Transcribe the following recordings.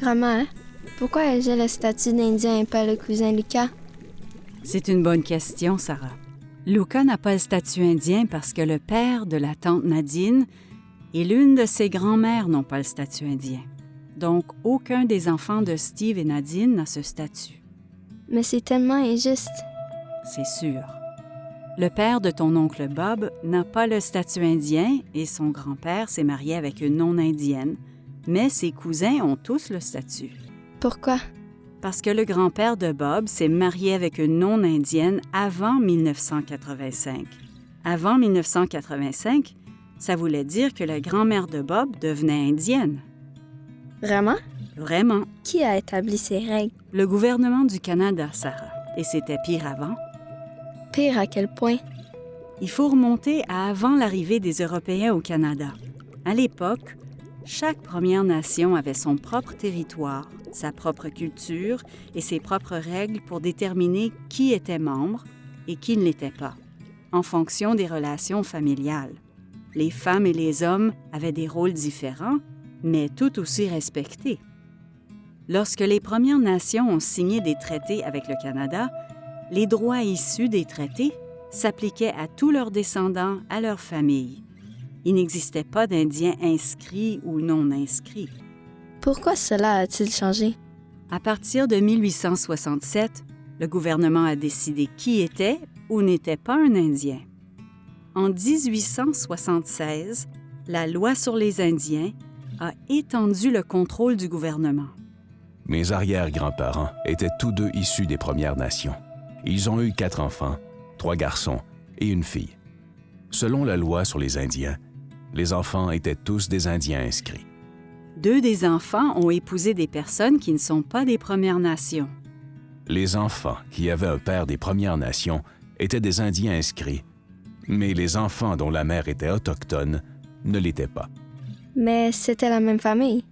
Grand-mère, pourquoi ai-je le statut d'Indien et pas le cousin Lucas? C'est une bonne question, Sarah. Luca n'a pas le statut indien parce que le père de la tante Nadine et l'une de ses grands-mères n'ont pas le statut indien. Donc, aucun des enfants de Steve et Nadine n'a ce statut. Mais c'est tellement injuste. C'est sûr. Le père de ton oncle Bob n'a pas le statut indien et son grand-père s'est marié avec une non-indienne, mais ses cousins ont tous le statut. Pourquoi? Parce que le grand-père de Bob s'est marié avec une non-indienne avant 1985. Avant 1985, ça voulait dire que la grand-mère de Bob devenait indienne. Vraiment? Vraiment. Qui a établi ces règles? Le gouvernement du Canada, Sarah. Et c'était pire avant. Pire à quel point? Il faut remonter à avant l'arrivée des Européens au Canada. À l'époque, chaque Première Nation avait son propre territoire, sa propre culture et ses propres règles pour déterminer qui était membre et qui ne l'était pas, en fonction des relations familiales. Les femmes et les hommes avaient des rôles différents, mais tout aussi respectés. Lorsque les Premières Nations ont signé des traités avec le Canada, les droits issus des traités s'appliquaient à tous leurs descendants, à leurs familles. Il n'existait pas d'Indiens inscrits ou non inscrits. Pourquoi cela a-t-il changé? À partir de 1867, le gouvernement a décidé qui était ou n'était pas un Indien. En 1876, la loi sur les Indiens a étendu le contrôle du gouvernement. Mes arrière-grands-parents étaient tous deux issus des Premières Nations. Ils ont eu 4 enfants, 3 garçons et une fille. Selon la loi sur les Indiens, les enfants étaient tous des Indiens inscrits. 2 des enfants ont épousé des personnes qui ne sont pas des Premières Nations. Les enfants qui avaient un père des Premières Nations étaient des Indiens inscrits, mais les enfants dont la mère était autochtone ne l'étaient pas. Mais c'était la même famille.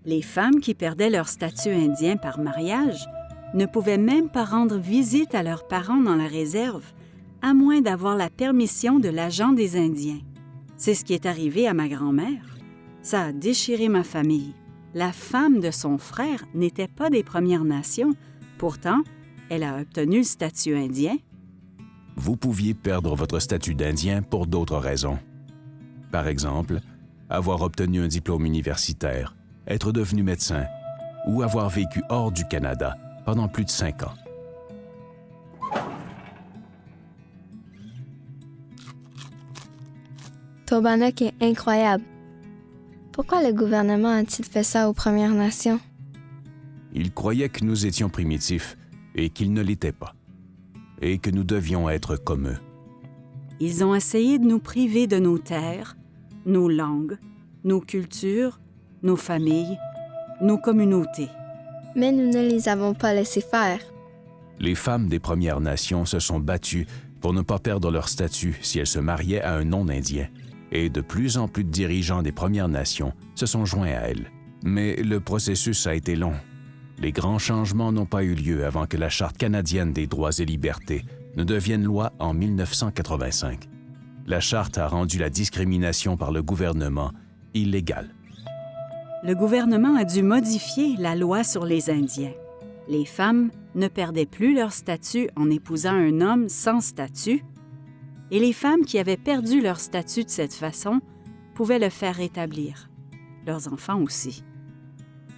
Les femmes qui perdaient leur statut indien par mariage ne pouvaient même pas rendre visite à leurs parents dans la réserve, à moins d'avoir la permission de l'agent des Indiens. C'est ce qui est arrivé à ma grand-mère. Ça a déchiré ma famille. La femme de son frère n'était pas des Premières Nations. Pourtant, elle a obtenu le statut indien. Vous pouviez perdre votre statut d'Indien pour d'autres raisons. Par exemple, avoir obtenu un diplôme universitaire, être devenu médecin ou avoir vécu hors du Canada pendant plus de 5 ans. Tobanek est incroyable. Pourquoi le gouvernement a-t-il fait ça aux Premières Nations? Ils croyaient que nous étions primitifs et qu'ils ne l'étaient pas, et que nous devions être comme eux. Ils ont essayé de nous priver de nos terres, nos langues, nos cultures, nos familles, nos communautés. Mais nous ne les avons pas laissés faire. Les femmes des Premières Nations se sont battues pour ne pas perdre leur statut si elles se mariaient à un non-indien, et de plus en plus de dirigeants des Premières Nations se sont joints à elles. Mais le processus a été long. Les grands changements n'ont pas eu lieu avant que la Charte canadienne des droits et libertés ne devienne loi en 1985. La Charte a rendu la discrimination par le gouvernement illégale. Le gouvernement a dû modifier la loi sur les Indiens. Les femmes ne perdaient plus leur statut en épousant un homme sans statut, et les femmes qui avaient perdu leur statut de cette façon pouvaient le faire rétablir. Leurs enfants aussi.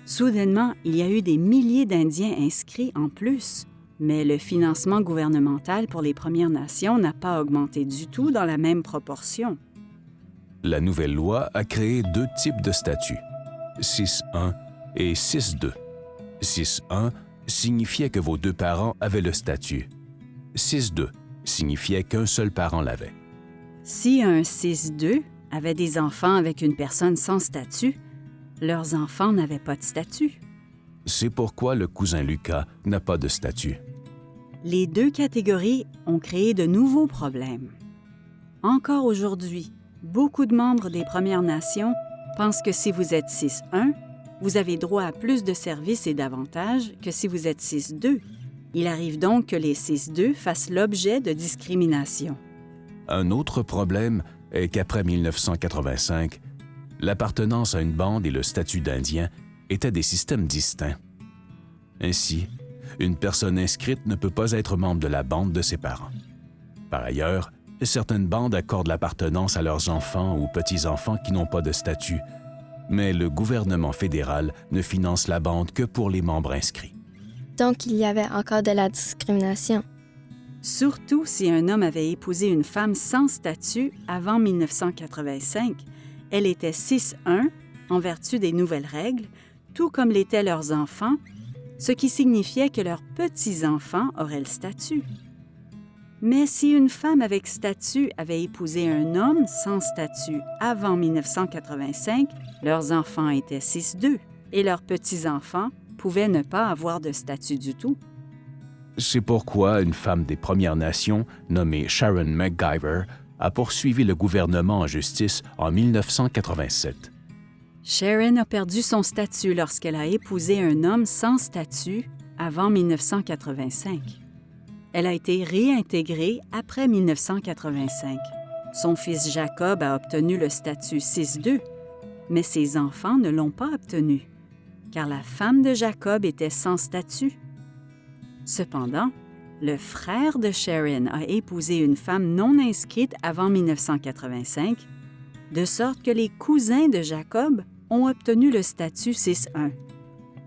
Soudainement, il y a eu des milliers d'Indiens inscrits en plus, mais le financement gouvernemental pour les Premières Nations n'a pas augmenté du tout dans la même proportion. La nouvelle loi a créé 2 types de statuts, 6.1 et 6.2. 6.1 signifiait que vos 2 parents avaient le statut. 6.2 signifiait qu'un seul parent l'avait. Si un 6.2 avait des enfants avec une personne sans statut, leurs enfants n'avaient pas de statut. C'est pourquoi le cousin Lucas n'a pas de statut. Les 2 catégories ont créé de nouveaux problèmes. Encore aujourd'hui, beaucoup de membres des Premières Nations pensent que si vous êtes 6.1, vous avez droit à plus de services et d'avantages que si vous êtes 6.2. Il arrive donc que les 6-2 fassent l'objet de discrimination. Un autre problème est qu'après 1985, l'appartenance à une bande et le statut d'Indien étaient des systèmes distincts. Ainsi, une personne inscrite ne peut pas être membre de la bande de ses parents. Par ailleurs, certaines bandes accordent l'appartenance à leurs enfants ou petits-enfants qui n'ont pas de statut, mais le gouvernement fédéral ne finance la bande que pour les membres inscrits. Donc, il y avait encore de la discrimination. Surtout si un homme avait épousé une femme sans statut avant 1985, elle était 6-1 en vertu des nouvelles règles, tout comme l'étaient leurs enfants, ce qui signifiait que leurs petits-enfants auraient le statut. Mais si une femme avec statut avait épousé un homme sans statut avant 1985, leurs enfants étaient 6-2 et leurs petits-enfants pouvaient ne pas avoir de statut du tout. C'est pourquoi une femme des Premières Nations, nommée Sharon McGiver, a poursuivi le gouvernement en justice en 1987. Sharon a perdu son statut lorsqu'elle a épousé un homme sans statut avant 1985. Elle a été réintégrée après 1985. Son fils Jacob a obtenu le statut 6-2, mais ses enfants ne l'ont pas obtenu, car la femme de Jacob était sans statut. Cependant, le frère de Sharon a épousé une femme non inscrite avant 1985, de sorte que les cousins de Jacob ont obtenu le statut 6-1,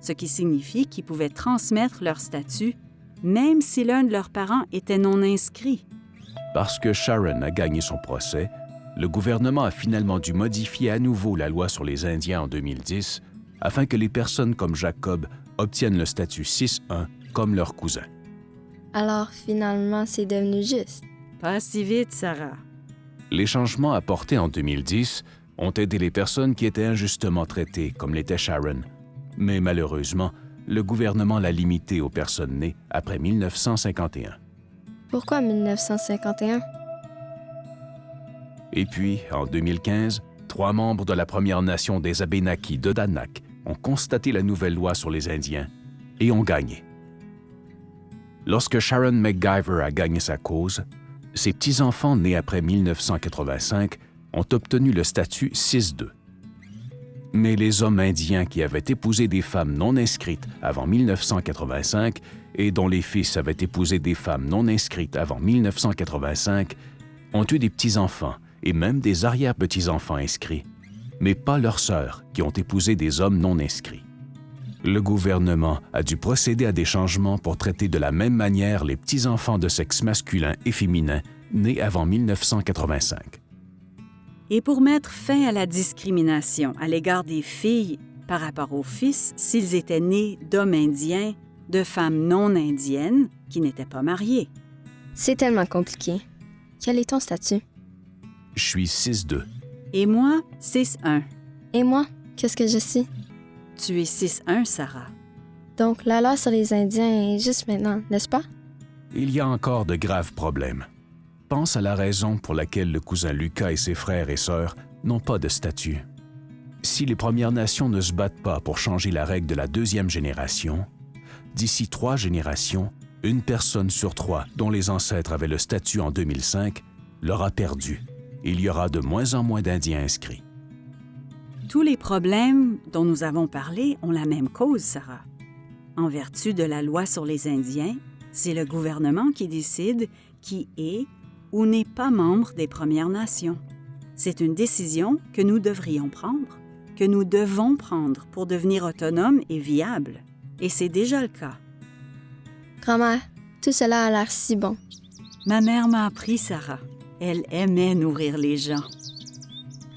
ce qui signifie qu'ils pouvaient transmettre leur statut même si l'un de leurs parents était non inscrit. Parce que Sharon a gagné son procès, le gouvernement a finalement dû modifier à nouveau la loi sur les Indiens en 2010 afin que les personnes comme Jacob obtiennent le statut 6-1 comme leurs cousins. Alors, finalement, c'est devenu juste. Pas si vite, Sarah. Les changements apportés en 2010 ont aidé les personnes qui étaient injustement traitées, comme l'était Sharon. Mais malheureusement, le gouvernement l'a limité aux personnes nées après 1951. Pourquoi 1951? Et puis, en 2015, 3 membres de la Première Nation des Abénaquis de Danak ont constaté la nouvelle loi sur les Indiens et ont gagné. Lorsque Sharon McGiver a gagné sa cause, ses petits-enfants nés après 1985 ont obtenu le statut 6-2. Mais les hommes indiens qui avaient épousé des femmes non inscrites avant 1985 et dont les fils avaient épousé des femmes non inscrites avant 1985 ont eu des petits-enfants et même des arrière-petits-enfants inscrits, mais pas leurs sœurs qui ont épousé des hommes non inscrits. Le gouvernement a dû procéder à des changements pour traiter de la même manière les petits-enfants de sexe masculin et féminin nés avant 1985. Et pour mettre fin à la discrimination à l'égard des filles par rapport aux fils s'ils étaient nés d'hommes indiens, de femmes non indiennes qui n'étaient pas mariées. C'est tellement compliqué. Quel est ton statut? Je suis 6-2. Et moi, 6-1. Et moi, qu'est-ce que je suis? Tu es 6-1, Sarah. Donc, la loi sur les Indiens est juste maintenant, n'est-ce pas? Il y a encore de graves problèmes. Pense à la raison pour laquelle le cousin Lucas et ses frères et sœurs n'ont pas de statut. Si les Premières Nations ne se battent pas pour changer la règle de la 2e génération, d'ici 3 générations, une personne sur 3 dont les ancêtres avaient le statut en 2005 l'aura perdu. Il y aura de moins en moins d'Indiens inscrits. Tous les problèmes dont nous avons parlé ont la même cause, Sarah. En vertu de la loi sur les Indiens, c'est le gouvernement qui décide qui est ou n'est pas membre des Premières Nations. C'est une décision que nous devrions prendre, que nous devons prendre pour devenir autonomes et viables. Et c'est déjà le cas. Grand-mère, tout cela a l'air si bon. Ma mère m'a appris, Sarah. Elle aimait nourrir les gens.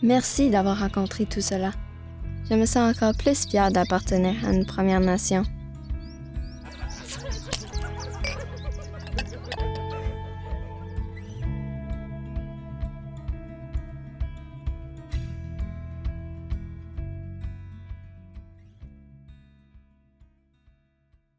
Merci d'avoir rencontré tout cela. Je me sens encore plus fière d'appartenir à une Première Nation.